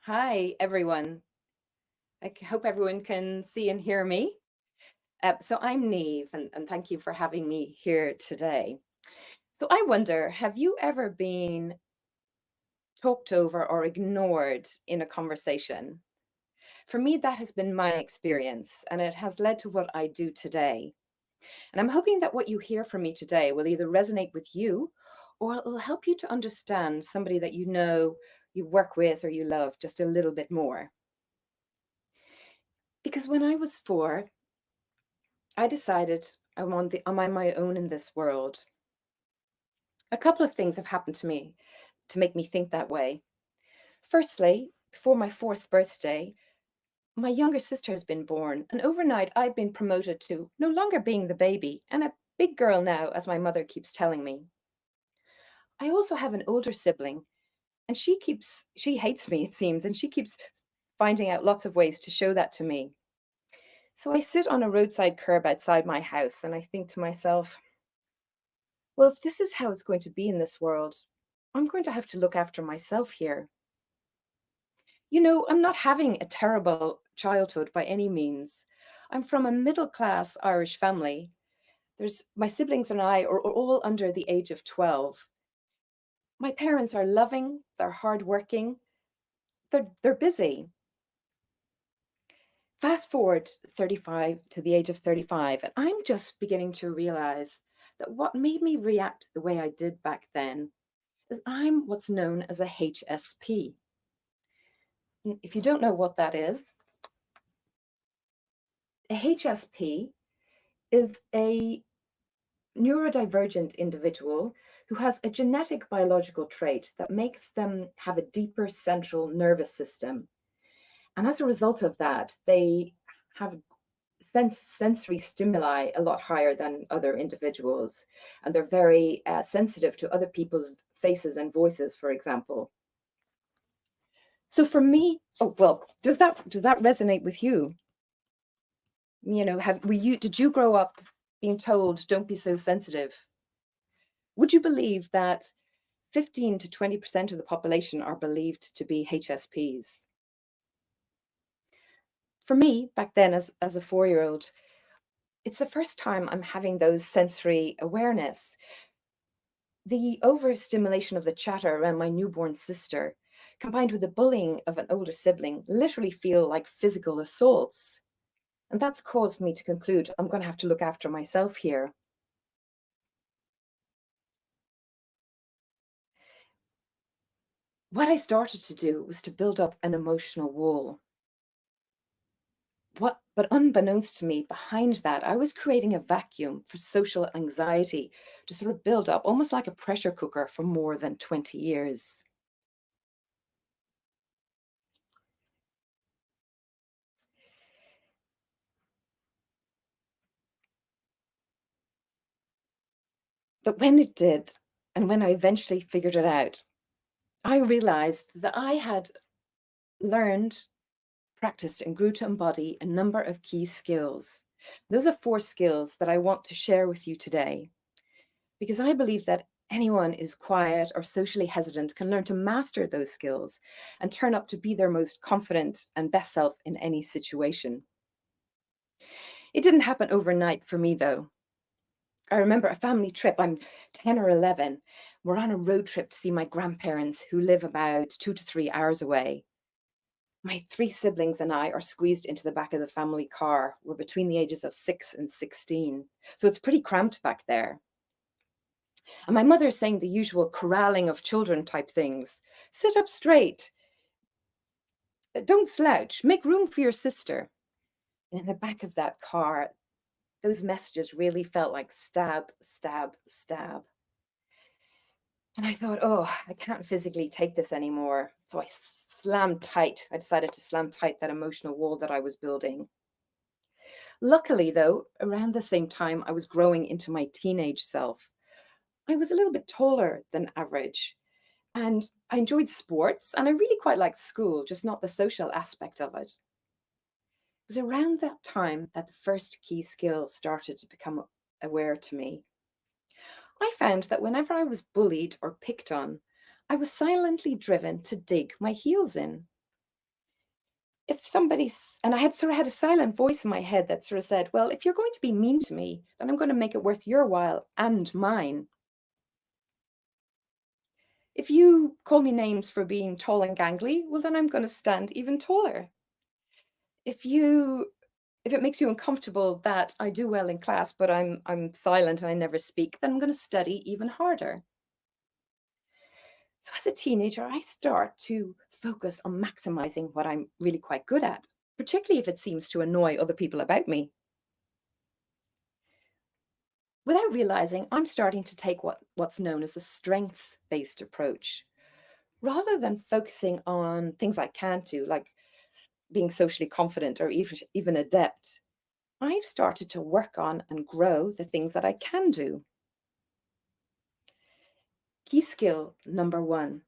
Hi, everyone. Hope everyone can see and hear me. So I'm Neve, and thank you for having me here today. So I wonder, have you ever been talked over or ignored in a conversation? For me, that has been my experience, and it has led to what I do today. And I'm hoping that what you hear from me today will either resonate with you or it will help you to understand somebody that you know, you work with, or you love just a little bit more. Because when I was 4, I decided I'm on my own in this world. A couple of things have happened to me to make me think that way. Firstly, before my 4th birthday, my younger sister has been born, and overnight I've been promoted to no longer being the baby and a big girl now, as my mother keeps telling me. I also have an older sibling, and she hates me, it seems, and she keeps finding out lots of ways to show that to me. So I sit on a roadside curb outside my house and I think to myself, well, if this is how it's going to be in this world, I'm going to have to look after myself here. I'm not having a terrible childhood by any means. I'm from a middle class Irish family. There's my siblings and I are all under the age of 12. My parents are loving, they're hardworking, they're busy. Fast forward 35 to the age of 35, and I'm just beginning to realize that what made me react the way I did back then is I'm what's known as a HSP. If you don't know what that is, a HSP is a neurodivergent individual who has a genetic biological trait that makes them have a deeper central nervous system. And as a result of that, they have sensory stimuli a lot higher than other individuals. And they're very sensitive to other people's faces and voices, for example. So for me, oh, well, does that resonate with you? Did you grow up being told, don't be so sensitive? Would you believe that 15 to 20% of the population are believed to be HSPs? For me, back then as a 4-year-old, it's the first time I'm having those sensory awareness. The overstimulation of the chatter around my newborn sister, combined with the bullying of an older sibling, literally feel like physical assaults. And that's caused me to conclude I'm going to have to look after myself here. What I started to do was to build up an emotional wall. But unbeknownst to me, behind that, I was creating a vacuum for social anxiety to sort of build up, almost like a pressure cooker for more than 20 years. But when it did, and when I eventually figured it out, I realized that I had learned, practiced, and grew to embody a number of key skills. Those are 4 skills that I want to share with you today, because I believe that anyone is quiet or socially hesitant can learn to master those skills and turn up to be their most confident and best self in any situation. It didn't happen overnight for me, though. I remember a family trip. I'm 10 or 11. We're on a road trip to see my grandparents who live about 2 to 3 hours away. My 3 siblings and I are squeezed into the back of the family car. We're between the ages of 6 and 16. So it's pretty cramped back there. And my mother is saying the usual corralling of children type things. Sit up straight. Don't slouch. Make room for your sister. And in the back of that car, those messages really felt like stab, stab, stab. And I thought, oh, I can't physically take this anymore. So I slammed tight. I decided to slam tight that emotional wall that I was building. Luckily, though, around the same time I was growing into my teenage self, I was a little bit taller than average. And I enjoyed sports and I really quite liked school, just not the social aspect of it. It was around that time that the first key skill started to become aware to me. I found that whenever I was bullied or picked on, I was silently driven to dig my heels in. if somebody, and I had sort of had a silent voice in my head that sort of said, well, if you're going to be mean to me, then I'm going to make it worth your while and mine. If you call me names for being tall and gangly, well, then I'm going to stand even taller. If you if it makes you uncomfortable that I do well in class, but I'm silent and I never speak, then I'm going to study even harder. So as a teenager, I start to focus on maximizing what I'm really quite good at, particularly if it seems to annoy other people about me. Without realizing, I'm starting to take what's known as a strengths-based approach. Rather than focusing on things I can't do, like being socially confident or even adept, I've started to work on and grow the things that I can do. Key skill number 1,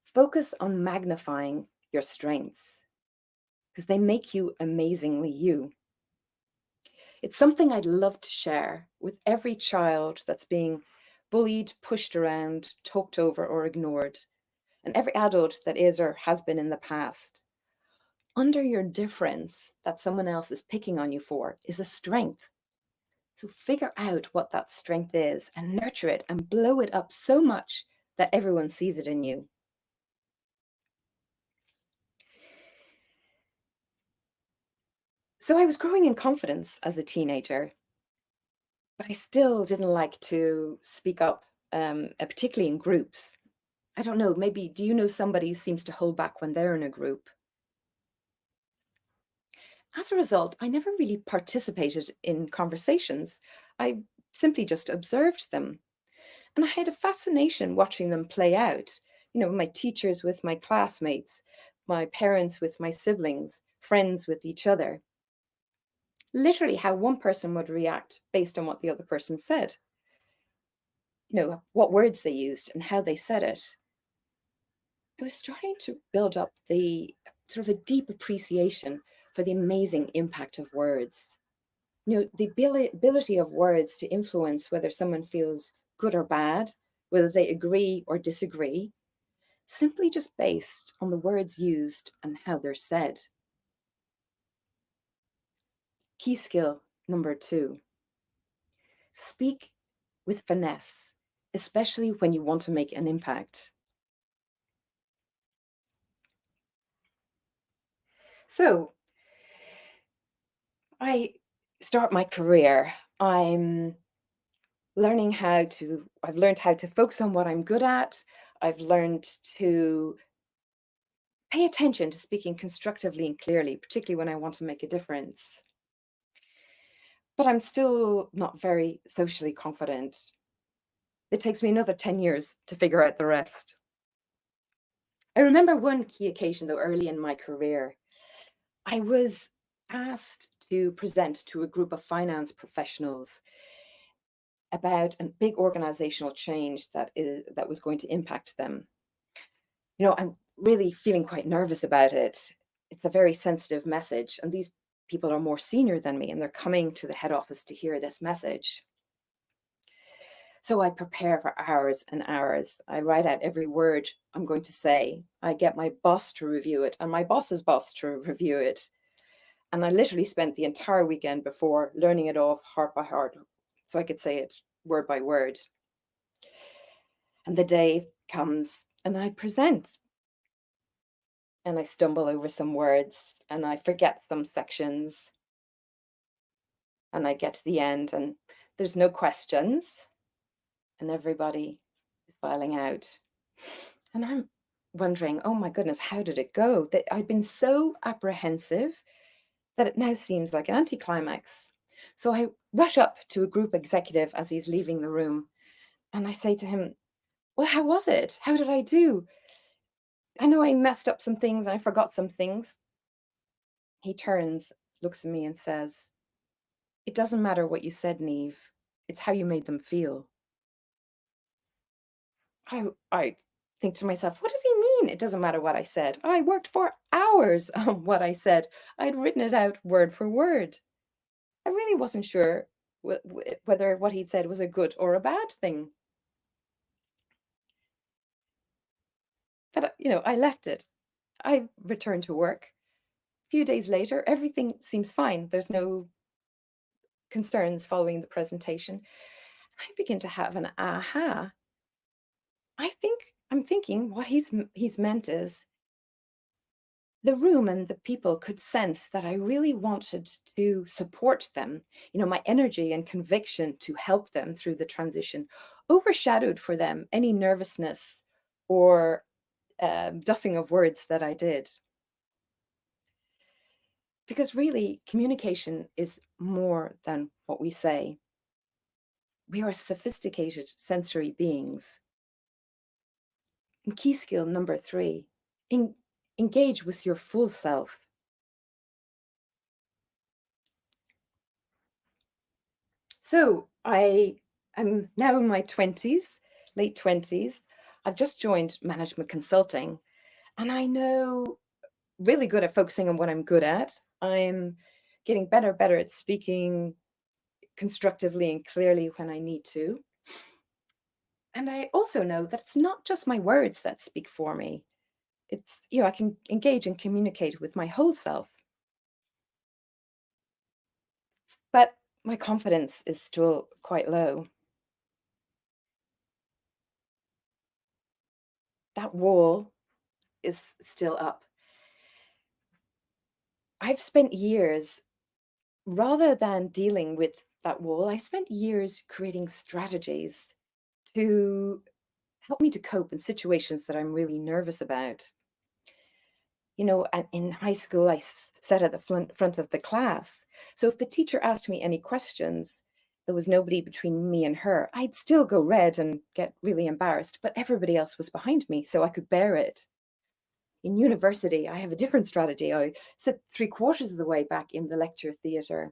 focus on magnifying your strengths because they make you amazingly you. It's something I'd love to share with every child that's being bullied, pushed around, talked over, or ignored, and every adult that is or has been in the past. Under your difference that someone else is picking on you for is a strength. So figure out what that strength is and nurture it and blow it up so much that everyone sees it in you. So I was growing in confidence as a teenager, but I still didn't like to speak up, particularly in groups. I don't know, maybe do you know somebody who seems to hold back when they're in a group? As a result, I never really participated in conversations. I simply just observed them. And I had a fascination watching them play out. My teachers with my classmates, my parents with my siblings, friends with each other. Literally how one person would react based on what the other person said. What words they used and how they said it. I was starting to build up the sort of a deep appreciation for the amazing impact of words. The ability of words to influence whether someone feels good or bad, whether they agree or disagree, simply just based on the words used and how they're said. Key skill number 2, speak with finesse, especially when you want to make an impact. So I start my career. I've learned how to focus on what I'm good at. I've learned to pay attention to speaking constructively and clearly, particularly when I want to make a difference. But I'm still not very socially confident. It takes me another 10 years to figure out the rest. I remember one key occasion, though, early in my career. I was asked to present to a group of finance professionals about a big organizational change that was going to impact them. I'm really feeling quite nervous about it. It's a very sensitive message, and these people are more senior than me, and they're coming to the head office to hear this message. So I prepare for hours and hours. I write out every word I'm going to say. I get my boss to review it and my boss's boss to review it. And I literally spent the entire weekend before learning it off heart by heart so I could say it word by word. And the day comes and I present and I stumble over some words and I forget some sections and I get to the end and there's no questions and everybody is filing out. And I'm wondering, oh my goodness, how did it go? That I've been so apprehensive that it now seems like an anticlimax. So I rush up to a group executive as he's leaving the room and I say to him, well, how was it? How did I do? I know I messed up some things and I forgot some things. He turns, looks at me and says, it doesn't matter what you said, Neve. It's how you made them feel. I think to myself, what does he mean? It doesn't matter what I said. I worked for hours on what I said. I'd written it out word for word. I really wasn't sure whether what he'd said was a good or a bad thing. But, I left it. I returned to work. few days later, everything seems fine. There's no concerns following the presentation. I begin to have an aha. I'm thinking what he's meant is the room and the people could sense that I really wanted to support them. My energy and conviction to help them through the transition overshadowed for them any nervousness or duffing of words that I did. Because really, communication is more than what we say. We are sophisticated sensory beings. And key skill number 3, engage with your full self. So I am now in my 20s, late 20s. I've just joined management consulting, and I know really good at focusing on what I'm good at. I'm getting better at speaking constructively and clearly when I need to. And I also know that it's not just my words that speak for me. It's, I can engage and communicate with my whole self. But my confidence is still quite low. That wall is still up. I've spent years, rather than dealing with that wall, I've spent years creating strategies to help me to cope in situations that I'm really nervous about. In high school, I sat at the front of the class. So if the teacher asked me any questions, there was nobody between me and her. I'd still go red and get really embarrassed, but everybody else was behind me, so I could bear it. In university, I have a different strategy. I sit 3/4 of the way back in the lecture theatre,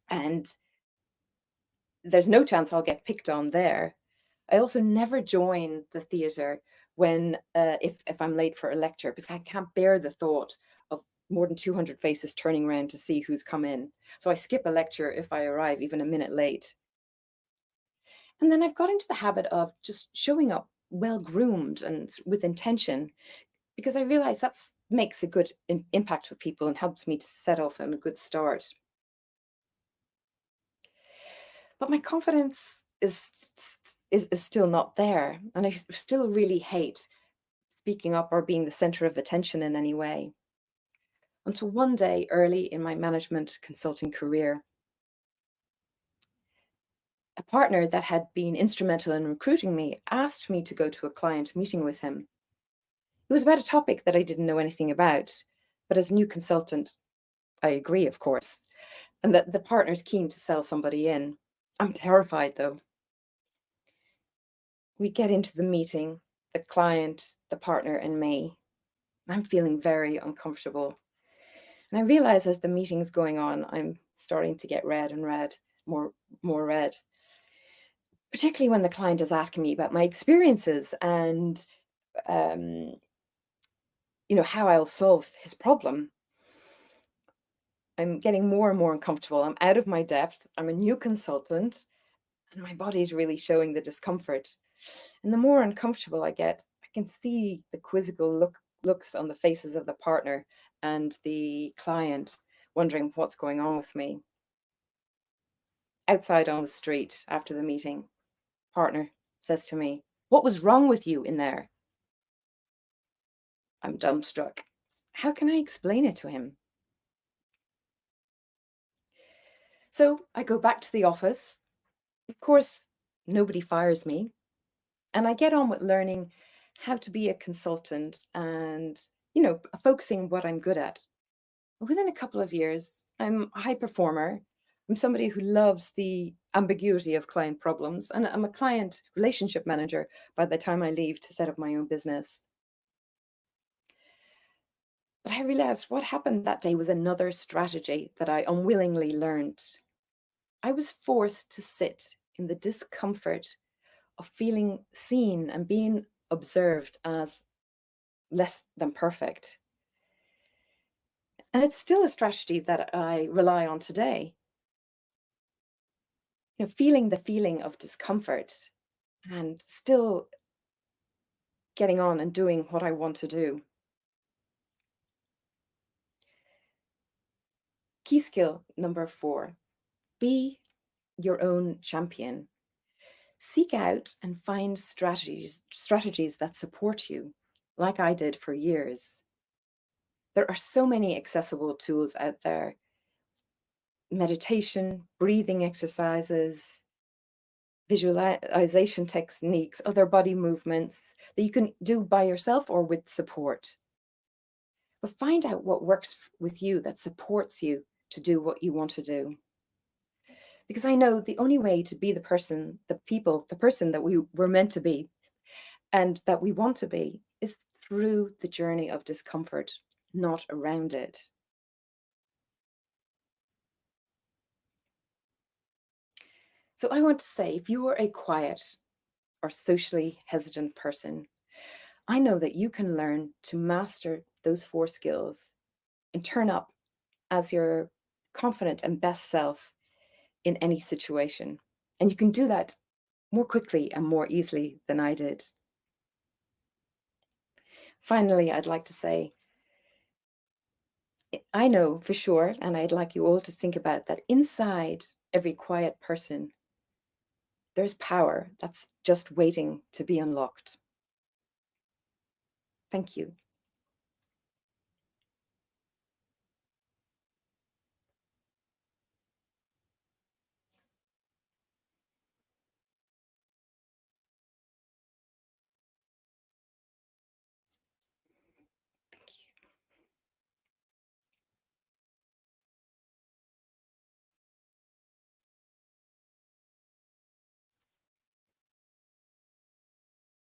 and there's no chance I'll get picked on there. I also never join the theatre when if I'm late for a lecture, because I can't bear the thought of more than 200 faces turning around to see who's come in. So I skip a lecture if I arrive even a minute late. And then I've got into the habit of just showing up well groomed and with intention, because I realize that makes a good impact with people and helps me to set off on a good start. But my confidence is still not there, and I still really hate speaking up or being the center of attention in any way. Until one day early in my management consulting career, a partner that had been instrumental in recruiting me asked me to go to a client meeting with him. It was about a topic that I didn't know anything about, but as a new consultant, I agree, of course, and that the partner's keen to sell somebody in. I'm terrified, though. We get into the meeting, the client, the partner, and me. I'm feeling very uncomfortable. And I realize as the meeting's going on, I'm starting to get red and red, more red. Particularly when the client is asking me about my experiences and um, how I'll solve his problem. I'm getting more and more uncomfortable. I'm out of my depth. I'm a new consultant, and my body's really showing the discomfort. And the more uncomfortable I get, I can see the quizzical looks on the faces of the partner and the client, wondering what's going on with me. Outside on the street after the meeting, partner says to me, "What was wrong with you in there?" I'm dumbstruck. How can I explain it to him? So I go back to the office. Of course, nobody fires me. And I get on with learning how to be a consultant and, focusing on what I'm good at. Within a couple of years, I'm a high performer. I'm somebody who loves the ambiguity of client problems, and I'm a client relationship manager by the time I leave to set up my own business. But I realized what happened that day was another strategy that I unwillingly learned. I was forced to sit in the discomfort of feeling seen and being observed as less than perfect. And it's still a strategy that I rely on today. Feeling the feeling of discomfort and still getting on and doing what I want to do. Key skill number 4, be your own champion. Seek out and find strategies that support you, like I did for years. There are so many accessible tools out there: meditation, breathing exercises, visualization techniques, other body movements that you can do by yourself or with support. But find out what works with you, that supports you to do what you want to do. Because I know the only way to be the person that we were meant to be and that we want to be is through the journey of discomfort, not around it. So I want to say, if you are a quiet or socially hesitant person, I know that you can learn to master those 4 skills and turn up as your confident and best self in any situation. And you can do that more quickly and more easily than I did. Finally, I'd like to say, I know for sure, and I'd like you all to think about that, inside every quiet person, there's power that's just waiting to be unlocked. Thank you.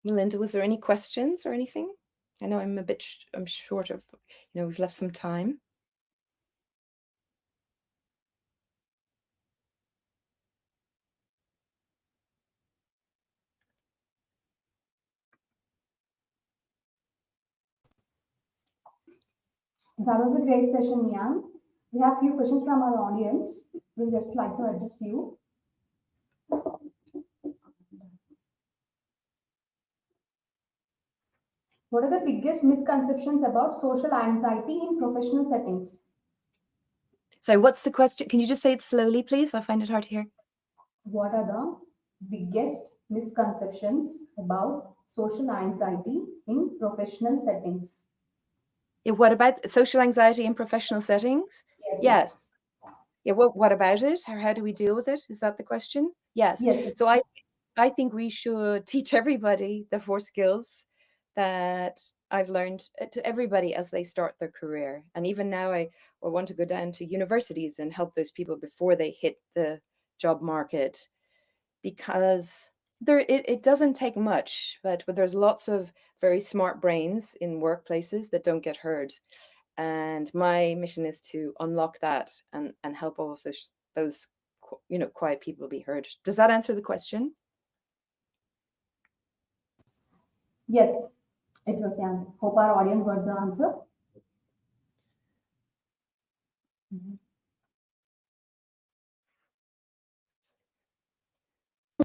Melinda, was there any questions or anything? I know I'm I'm short of, we've left some time. That was a great session, Jan. We have few questions from our audience. We'll just like to address few. What are the biggest misconceptions about social anxiety in professional settings? So what's the question? Can you just say it slowly, please? I find it hard to hear. What are the biggest misconceptions about social anxiety in professional settings? Yeah, what about social anxiety in professional settings? Yes. Yeah, what about it? How do we deal with it? Is that the question? Yes. Yes. So I think we should teach everybody the 4 skills that I've learned, to everybody as they start their career. And even now I want to go down to universities and help those people before they hit the job market, because it doesn't take much, but there's lots of very smart brains in workplaces that don't get heard. And my mission is to unlock that and help all of those quiet people be heard. Does that answer the question? Yes, it was Jan. Hope our audience got the answer.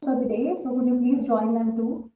For the day, so could you please join them too?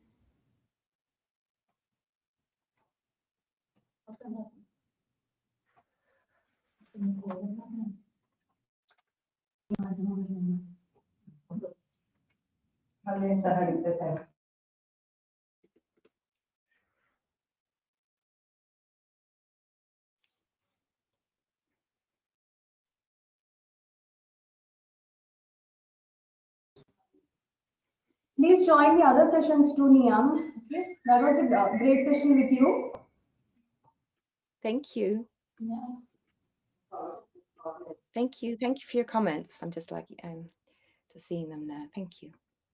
Please join the other sessions too, Niyam. Okay, that was a great session with you. Thank you. Yeah. Thank you. Thank you for your comments. I'm just like, just seeing them now. Thank you.